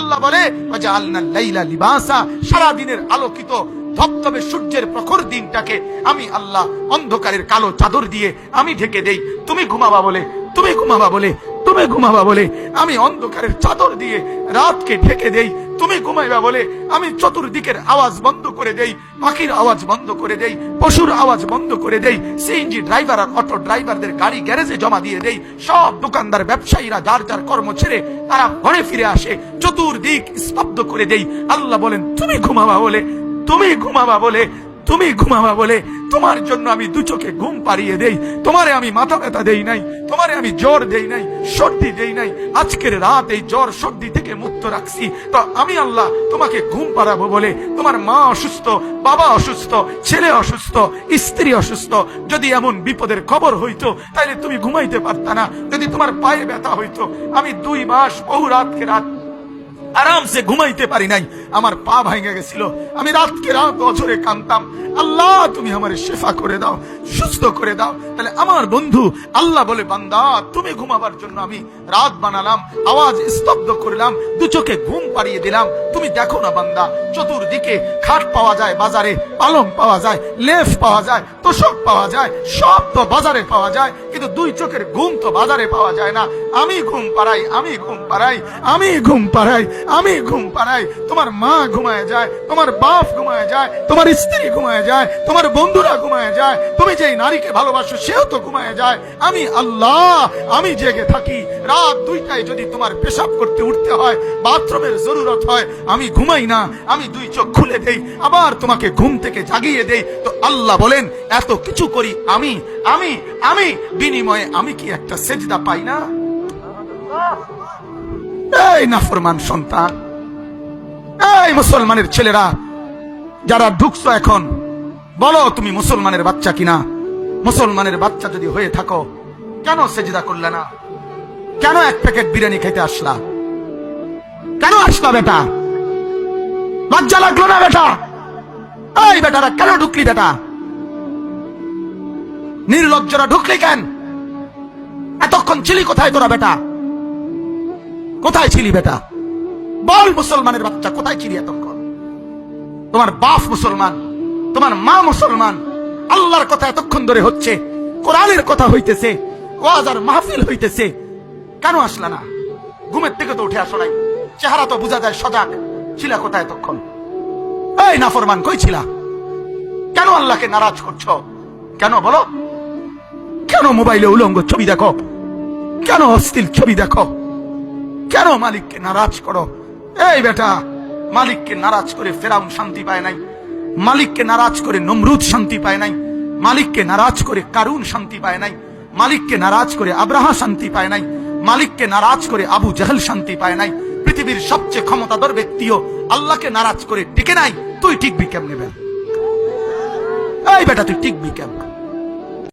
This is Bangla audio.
আল্লাহ বলে ওয়াজআলনাল লাইলা লিবাসা, সারা দিনের আলোকিত ধবধবে সূর্যের প্রখর দিনটাকে আমি আল্লাহ অন্ধকারের কালো চাদর দিয়ে আমি ঢেকে দেই। তুমি ঘুমাবা বলে, তুমি ঘুমাবা বলে, তুমি ঘুমাবা বলে আমি অন্ধকারের চাদর দিয়ে রাতকে ঢেকে দেই। তুমি ঘুমাইবা বলে আমি চতুর্দিকের আওয়াজ বন্ধ করে দেই, পাখির আওয়াজ বন্ধ করে দেই, পশুর আওয়াজ বন্ধ করে দেই, সিএনজি ড্রাইভার আর অটো ড্রাইভারদের গাড়ি গ্যারেজে জমা দিয়ে দেই। সব দোকানদার ব্যবসায়ীরা যার যার কর্ম ছেড়ে তারা ঘরে ফিরে আসে, চতুর্দিক স্তব্ধ করে দেই। আল্লাহ বলেন তুমি ঘুমাবা বলে, তুমি ঘুমাবা বলে, তুমি ঘুমাবা বলে তোমার জন্য আমি দু চোখে ঘুম পাড়িয়ে দেই। তোমারে আমি মাথা ব্যথা দেই নাই, তোমারে আমি জ্বর দেই নাই, সর্দি দেই নাই। আজকের রাত এই জ্বর সর্দি থেকে মুক্ত রাখছি, তো আমি আল্লাহ তোমাকে ঘুম পাড়াবো বলে তোমার মা অসুস্থ, বাবা অসুস্থ, ছেলে অসুস্থ, স্ত্রী অসুস্থ, যদি এমন বিপদের খবর হইতো তাহলে তুমি ঘুমাইতে পারতা না। যদি তোমার পায়ে ব্যথা হইতো, আমি 2 মাস বহু রাতকে রাত আরামসে ঘুমাইতে পারি নাই, আমার পা ভাঙে গেছিল, আমি রাতকে রাত অঝরে কাঁদতাম, আল্লাহ তুমি আমার শেফা করে দাও, সুস্থ করে দাও। তাহলে আমার বন্ধু আল্লাহ বলে বান্দা তুমি ঘুমাবার জন্য আমি রাত বানালাম, আওয়াজ স্তব্ধ করলাম, দু চোখে ঘুম পাড়িয়ে দিলাম। তুমি দেখো না বান্দা, চতুর্দিকে খাট পাওয়া যায় বাজারে, পালং পাওয়া যায়, লেফ পাওয়া যায়, তোষক পাওয়া যায়, সব তো বাজারে পাওয়া যায়, কিন্তু 2 চোখের ঘুম তো বাজারে পাওয়া যায় না। আমি ঘুম পাড়াই, আমি ঘুম পাড়াই, আমি ঘুম পাড়াই, আমি ঘুম পাড়াই। তোমার মা ঘুমায় যায়, তোমার বাপ ঘুমায় যায়, তোমার স্ত্রী ঘুমায় যায়, তোমার বন্ধুরা ঘুমায় যায়, তুমি যেই নারীকে ভালোবাসো সেও তো ঘুমায় যায়। আমি আল্লাহ আমি জেগে থাকি। রাত 2টায় যদি তোমার পেশাব করতে উঠতে হয়, বাথরুমের জরুরত হয়, আমি ঘুমাই না, আমি 2 চোখ খুলে দেই, আবার তোমাকে ঘুম থেকে জাগিয়ে দেই। তো আল্লাহ বলেন এত কিছু করি আমি, আমি আমি বিনিময়ে আমি কি একটা সেজদা পাই না? এই নাফরমান সন্তান, এই মুসলমানের ছেলেরা যারা ঢুকছো এখন, বলো তুমি মুসলমানের বাচ্চা কিনা? মুসলমানের বাচ্চা যদি হয়ে থাকো, কেন সেজদা করলে না? কেন 1 প্যাকেট বিরিয়ানি খেতে আসলা? কেন আসলা বেটা? লজ্জা লাগলো না বেটা? এই বেটারা কেন ঢুকলি বেটা? নির্লজ্জরা ঢুকলি কেন? এতক্ষণ ছিলি কোথায় তোরা বেটা? কোথায় ছিলি বেটা? বল মুসলমানের বাচ্চা কোথায় ছিলি এতক্ষণ? তোমার বাপ মুসলমান, তোমার মা মুসলমান, আল্লাহর কথা এতক্ষণ ধরে হচ্ছে, কোরআনের কথা হইতেছে, ওয়াজ আর মাহফিল হইতেছে, কেন আসলা না? ঘুমের থেকে তো উঠে আসো নাই, চেহারা তো বোঝা যায় সজাগ। ছিলা কোথায় এতক্ষণ? এই নাফরমান কই ছিলা? কেন আল্লাহকে নারাজ করছো? কেন বলো? কেন মোবাইলে উলঙ্গ ছবি দেখো? কেন অশ্লীল ছবি দেখো? কেন মালিককে নারাজ করো? এই বেটা, মালিককে নারাজ করে ফেরাউন শান্তি পায় নাই, মালিককে নারাজ করে নমরুদ শান্তি পায় নাই, মালিককে নারাজ করে কারুন শান্তি পায় নাই, মালিককে নারাজ করে আব্রাহা শান্তি পায় নাই, মালিককে নারাজ করে আবু জাহেল শান্তি পায় নাই। পৃথিবীর সবচেয়ে ক্ষমতাধর ব্যক্তিও আল্লাহকে নারাজ করে টিকে নাই। তুই টিকবি কেমনে? এই বেটা তুই টিকবি কেমন?